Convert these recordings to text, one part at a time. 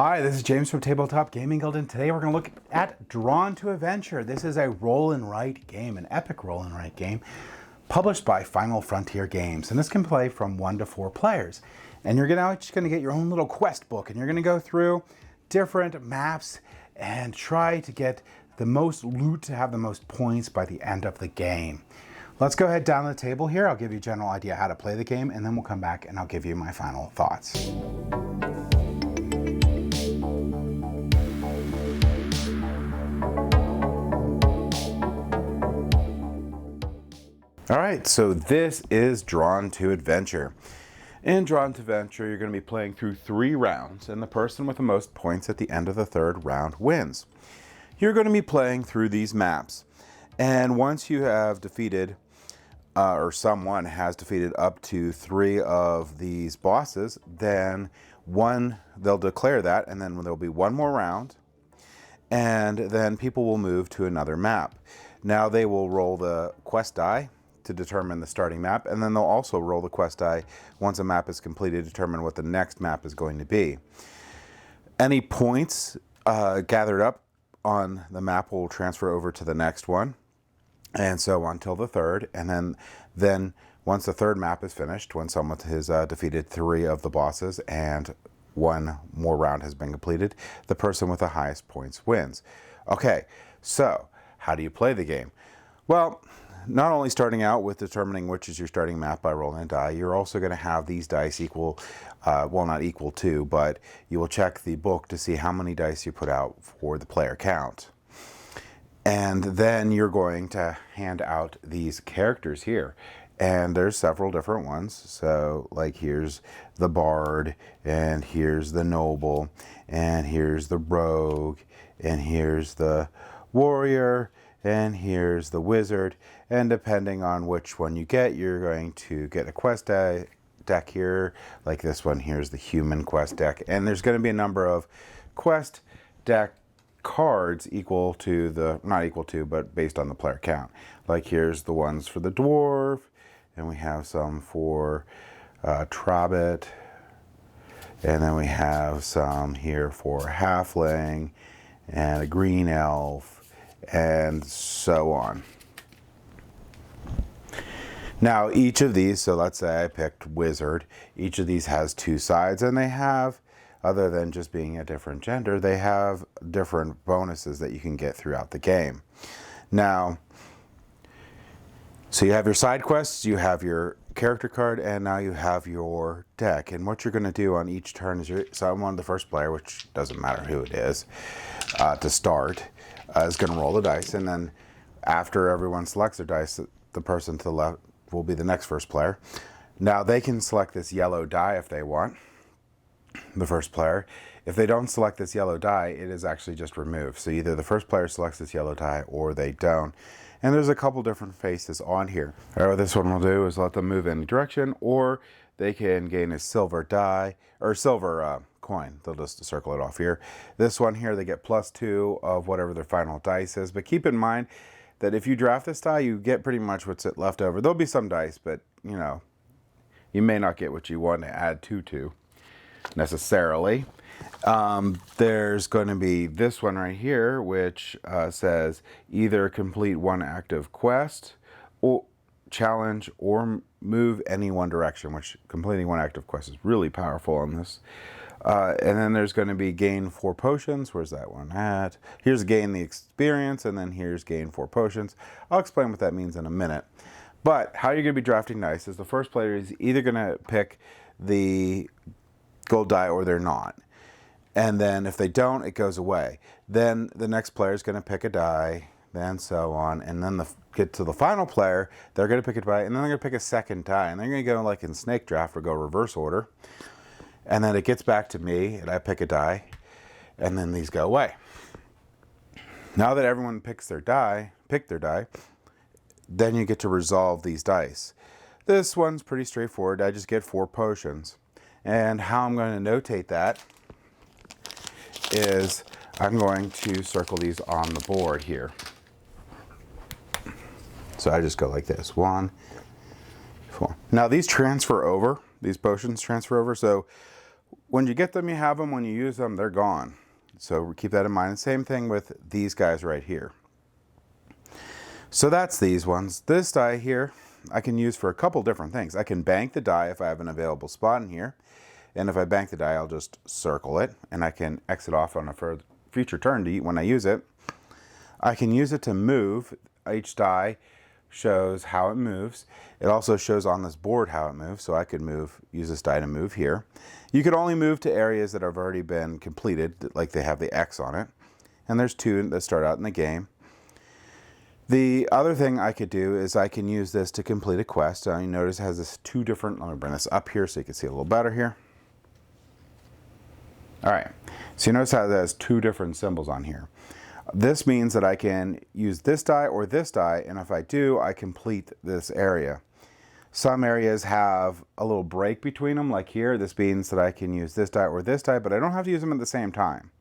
Hi, this is James from Tabletop Gaming Guild, and today we're going to look at Drawn to Adventure. This is a roll and write game, an epic roll and write game, published by Final Frontier Games. And this can play from 1 to 4 players. And you're just going to get your own little quest book, and you're going to go through different maps and try to get the most loot to have the most points by the end of the game. Let's go ahead down the table here. I'll give you a general idea how to play the game, and then we'll come back and I'll give you my final thoughts. All right, so this is Drawn to Adventure. In Drawn to Adventure, you're going to be playing through 3 rounds, and the person with the most points at the end of the 3rd round wins. You're going to be playing through these maps, and once you have defeated, or someone has defeated up to 3 of these bosses, then they'll declare that, and then there'll be 1 more round, and then people will move to another map. Now they will roll the quest die to determine the starting map, and then they'll also roll the quest die once a map is completed to determine what the next map is going to be. Any points gathered up on the map will transfer over to the next one, and so on till the 3rd, and then once the 3rd map is finished, when someone has defeated 3 of the bosses and 1 more round has been completed, the person with the highest points wins. Okay, so how do you play the game? Well, not only starting out with determining which is your starting map by rolling a die, you're also going to have these dice equal, well, not equal to, but you will check the book to see how many dice you put out for the player count. And then you're going to hand out these characters here. And there's several different ones. So like here's the bard, and here's the noble, and here's the rogue, and here's the warrior, and here's the wizard. And depending on which one you get, you're going to get a quest deck here. Like this one, here's the human quest deck. And there's going to be a number of quest deck cards equal to the, not equal to, but based on the player count. Like here's the ones for the dwarf, and we have some for Trobbit, and then we have some here for halfling and a green elf, and so on. Now each of these, so let's say I picked wizard, each of these has 2 sides, and they have, other than just being a different gender, they have different bonuses that you can get throughout the game. Now, so you have your side quests, you have your character card, and now you have your deck. And what you're going to do on each turn is someone, the first player, which doesn't matter who it is, to start, is going to roll the dice, and then after everyone selects their dice, the person to the left will be the next first player. Now they can select this yellow die if they want, the first player. If they don't select this yellow die, it is actually just removed. So either the first player selects this yellow die or they don't. And there's a couple different faces on here. What this one will do is let them move in any direction, or they can gain a silver die, or silver coin. They'll just circle it off here. This one here, they get +2 of whatever their final dice is. But keep in mind that if you draft this die, you get pretty much what's left over. There'll be some dice, but you know, you may not get what you want to add to necessarily. There's going to be this one right here, which says either complete 1 active quest, or challenge, or move any one direction, which completing 1 active quest is really powerful on this. And then there's going to be gain 4 potions. Where's that one at? Here's gain the experience, and then here's gain 4 potions. I'll explain what that means in a minute. But how you're going to be drafting dice is the first player is either going to pick the gold die or they're not. And then if they don't, it goes away. Then the next player is going to pick a die, then so on. And then get to the final player, they're going to pick a die, and then they're going to pick a second die. And they're going to go like in snake draft or go reverse order. And then it gets back to me, and I pick a die, and then these go away. Now that everyone picked their die, then you get to resolve these dice. This one's pretty straightforward. I just get 4 potions. And how I'm going to notate that is I'm going to circle these on the board here. So I just go like this, 1, 4. Now these transfer over, these potions transfer over, so when you get them, you have them. When you use them, they're gone. So keep that in mind. Same thing with these guys right here. So that's these ones. This die here, I can use for a couple different things. I can bank the die if I have an available spot in here. And if I bank the die, I'll just circle it. And I can exit off on a future turn to when I use it. I can use it to move. Each die shows how it moves. It also shows on this board how it moves, so I could use this die to move here. You could only move to areas that have already been completed, like they have the X on it. And there's 2 that start out in the game. The other thing I could do is I can use this to complete a quest. You notice it has this 2 different, let me bring this up here so you can see a little better here. All right, so you notice how it has 2 different symbols on here. This means that I can use this die or this die, and if I do, I complete this area. Some areas have a little break between them, like here. This means that I can use this die or this die, but I don't have to use them at the same time.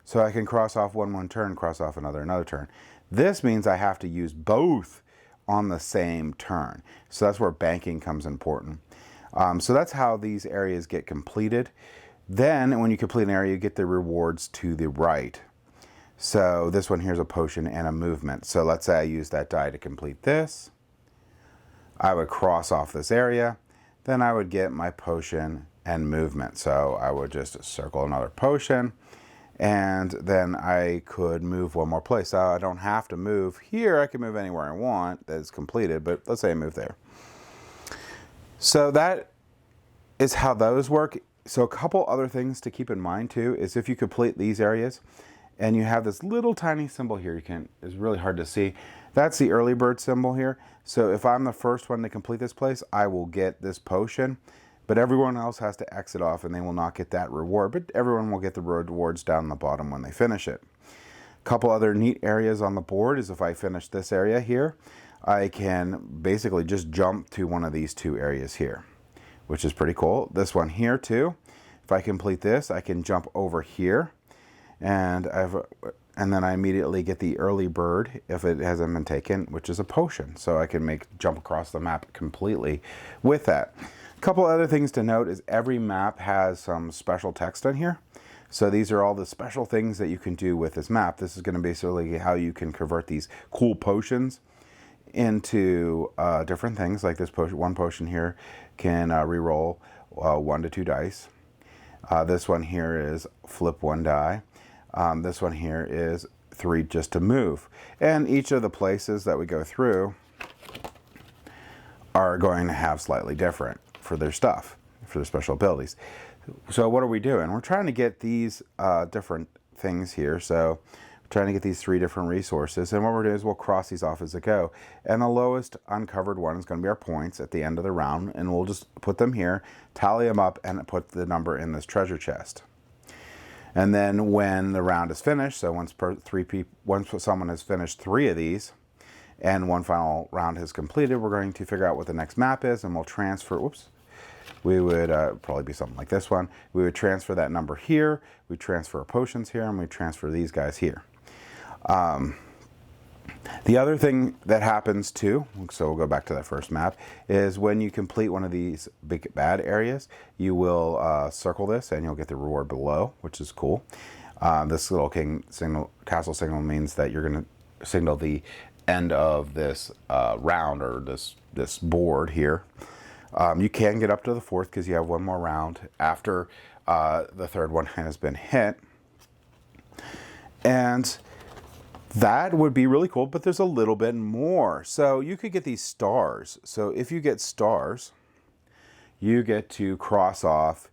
So I can cross off one turn, cross off another turn. This means I have to use both on the same turn. So that's where banking comes important. So that's how these areas get completed. Then when you complete an area, you get the rewards to the right. So this one here is a potion and a movement. So let's say I use that die to complete this. I would cross off this area. Then I would get my potion and movement. So I would just circle another potion. And then I could move one more place. So I don't have to move here. I can move anywhere I want that is completed. But let's say I move there. So that is how those work. So a couple other things to keep in mind too is if you complete these areas, and you have this little tiny symbol here, it's really hard to see. That's the early bird symbol here. So if I'm the first one to complete this place, I will get this potion, but everyone else has to exit off and they will not get that reward, but everyone will get the rewards down the bottom when they finish it. A couple other neat areas on the board is if I finish this area here, I can basically just jump to one of these 2 areas here, which is pretty cool. This one here too. If I complete this, I can jump over here. And then I immediately get the early bird if it hasn't been taken, which is a potion. So I can jump across the map completely with that. A couple other things to note is every map has some special text on here. So these are all the special things that you can do with this map. This is going to basically how you can convert these cool potions into different things. Like this potion, one potion here can reroll 1 to 2 dice. This one here is flip 1 die. This one here is 3 just to move. And each of the places that we go through are going to have slightly different for their stuff, for their special abilities. So what are we doing? We're trying to get these different things here. So we're trying to get these 3 different resources. And what we're doing is we'll cross these off as we go. And the lowest uncovered one is going to be our points at the end of the round. And we'll just put them here, tally them up, and put the number in this treasure chest. And then when the round is finished, so once someone has finished 3 of these and one final round has completed, we're going to figure out what the next map is, and we'll transfer, we would probably be something like this one. We would transfer that number here, we transfer our potions here, and we transfer these guys here. The other thing that happens too, so we'll go back to that first map, is when you complete one of these big bad areas, you will circle this and you'll get the reward below, which is cool. This little castle signal means that you're going to signal the end of this round or this board here. You can get up to the 4th because you have 1 more round after the 3rd one has been hit. And that would be really cool, but there's a little bit more. So you could get these stars. So if you get stars, you get to cross off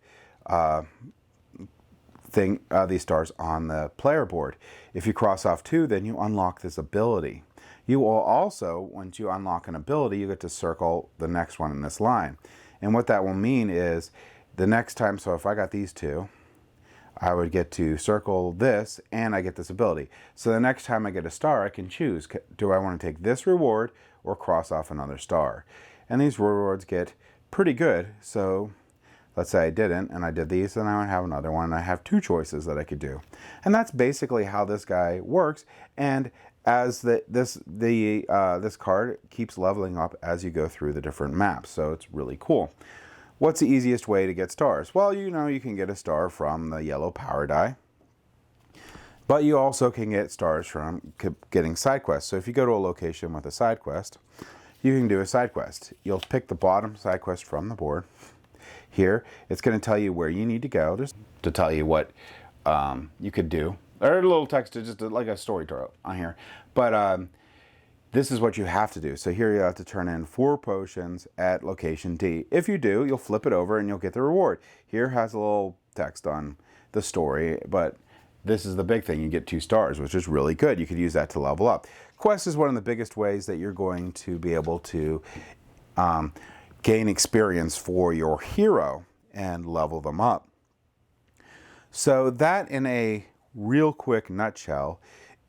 these stars on the player board. If you cross off 2, then you unlock this ability. You will also, once you unlock an ability, you get to circle the next one in this line. And what that will mean is the next time, so if I got these 2, I would get to circle this and I get this ability. So the next time I get a star, I can choose, do I want to take this reward or cross off another star? And these rewards get pretty good. So let's say I didn't and I did these, then I would have another one. I have 2 choices that I could do. And that's basically how this guy works. And as this card keeps leveling up as you go through the different maps. So it's really cool. What's the easiest way to get stars? Well, you know, you can get a star from the yellow power die, but you also can get stars from getting side quests. So if you go to a location with a side quest, you can do a side quest. You'll pick the bottom side quest from the board. Here, it's going to tell you where you need to go, just to tell you what you could do. Or a little text, just like a story on here. But this is what you have to do. So here you have to turn in 4 potions at location D. If you do, you'll flip it over and you'll get the reward. Here has a little text on the story, but this is the big thing. You get 2 stars, which is really good. You could use that to level up. Quest is one of the biggest ways that you're going to be able to gain experience for your hero and level them up. So that, in a real quick nutshell,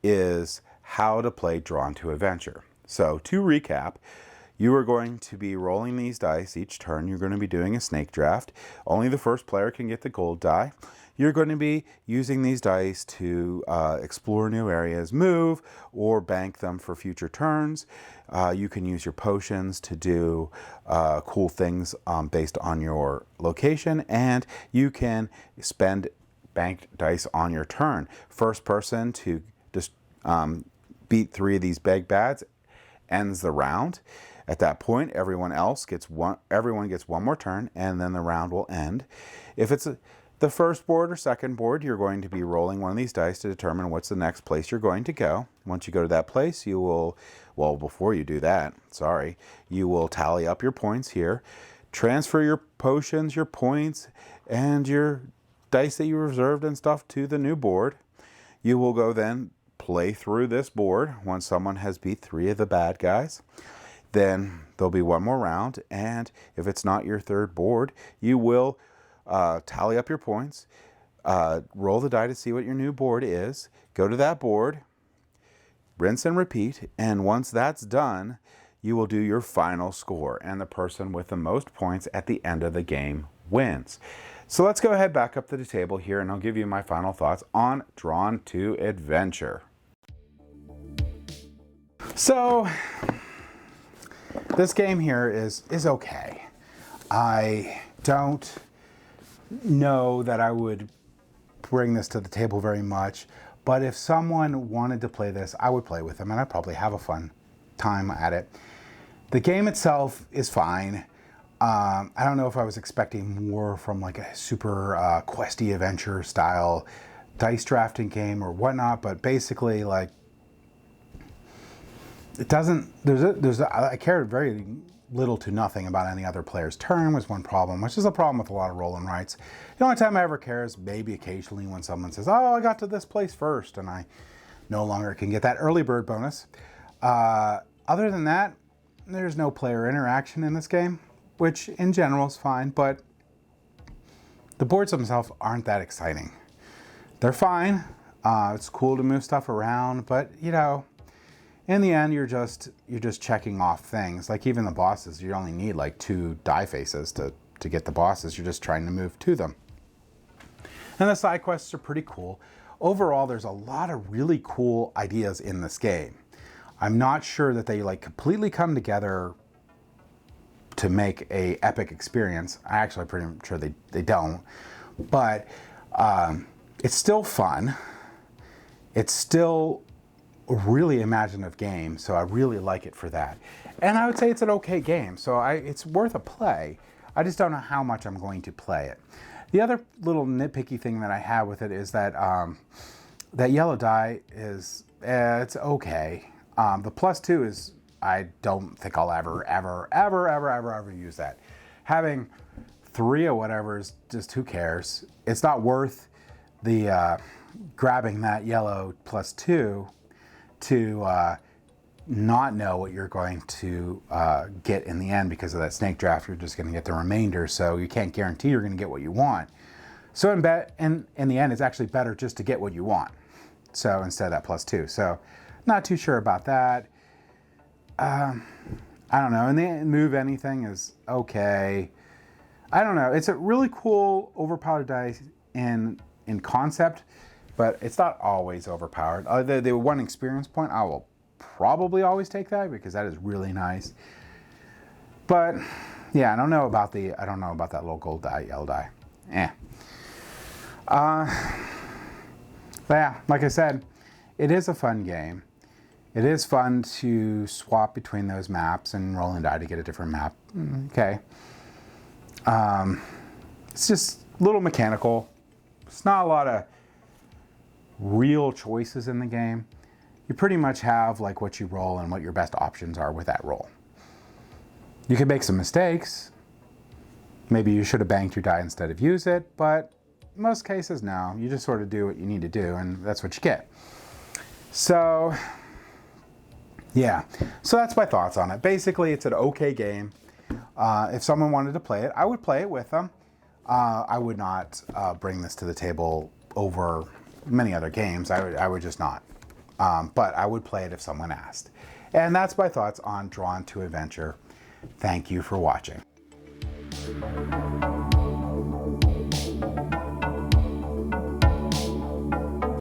is how to play Drawn to Adventure. So to recap, you are going to be rolling these dice each turn. You're going to be doing a snake draft. Only the first player can get the gold die. You're going to be using these dice to explore new areas, move, or bank them for future turns. You can use your potions to do cool things based on your location, and you can spend banked dice on your turn. First person to just beat 3 of these big bads ends the round. At that point, everyone gets one more turn, and then the round will end. If it's the first board or second board, you're going to be rolling one of these dice to determine what's the next place you're going to go. Once you go to that place, you will, well, before you do that, you will tally up your points here, transfer your potions, your points, and your dice that you reserved and stuff to the new board. You will go then play through this board once someone has beat 3 of the bad guys. Then there'll be one more round, and if it's not your third board, you will tally up your points, roll the die to see what your new board is, go to that board, rinse and repeat, and once that's done, you will do your final score, and the person with the most points at the end of the game wins. So let's go ahead back up to the table here, and I'll give you my final thoughts on Drawn to Adventure. So this game here is okay. I don't know that I would bring this to the table very much, but if someone wanted to play this, I would play with them, and I'd probably have a fun time at it. The game itself is fine. I don't know if I was expecting more from like a super questy adventure style dice drafting game or whatnot, but basically, like, it doesn't, I cared very little to nothing about any other player's turn was one problem, which is a problem with a lot of roll and writes. The only time I ever care is maybe occasionally when someone says, oh, I got to this place first, and I no longer can get that early bird bonus. Other than that, there's no player interaction in this game, which in general is fine, but the boards themselves aren't that exciting. They're fine. It's cool to move stuff around, but you know, in the end, you're just checking off things. Like even the bosses, you only need like 2 die faces to get the bosses. You're just trying to move to them. And the side quests are pretty cool. Overall, there's a lot of really cool ideas in this game. I'm not sure that they like completely come together to make a epic experience. I'm actually pretty sure they don't. But it's still fun. It's still a really imaginative game, so I really like it for that. And I would say it's an okay game, so it's worth a play. I just don't know how much I'm going to play it. The other little nitpicky thing that I have with it is that that yellow die is, it's okay. The +2 is, I don't think I'll ever use that. Having 3 or whatever is just, who cares? It's not worth the grabbing that yellow +2 to not know what you're going to get in the end because of that snake draft. You're just going to get the remainder, so you can't guarantee you're going to get what you want. So in the end, it's actually better just to get what you want. So instead of that +2. So not too sure about that. I don't know. And the move anything is okay. I don't know. It's a really cool overpowered dice in concept, but it's not always overpowered. The 1 experience point, I will probably always take that because that is really nice. But yeah, I don't know about that little gold die, yellow die. But yeah, like I said, it is a fun game. It is fun to swap between those maps and rolling die to get a different map. Okay. It's just a little mechanical. It's not a lot of real choices in the game. You pretty much have like what you roll and what your best options are with that roll. You can make some mistakes. Maybe you should have banked your die instead of use it, but in most cases, no. You just sort of do what you need to do, and that's what you get. So, yeah. So that's my thoughts on it. Basically, it's an okay game. If someone wanted to play it, I would play it with them. I would not bring this to the table over many other games. I would just not. But I would play it if someone asked. And that's my thoughts on Drawn to Adventure. Thank you for watching.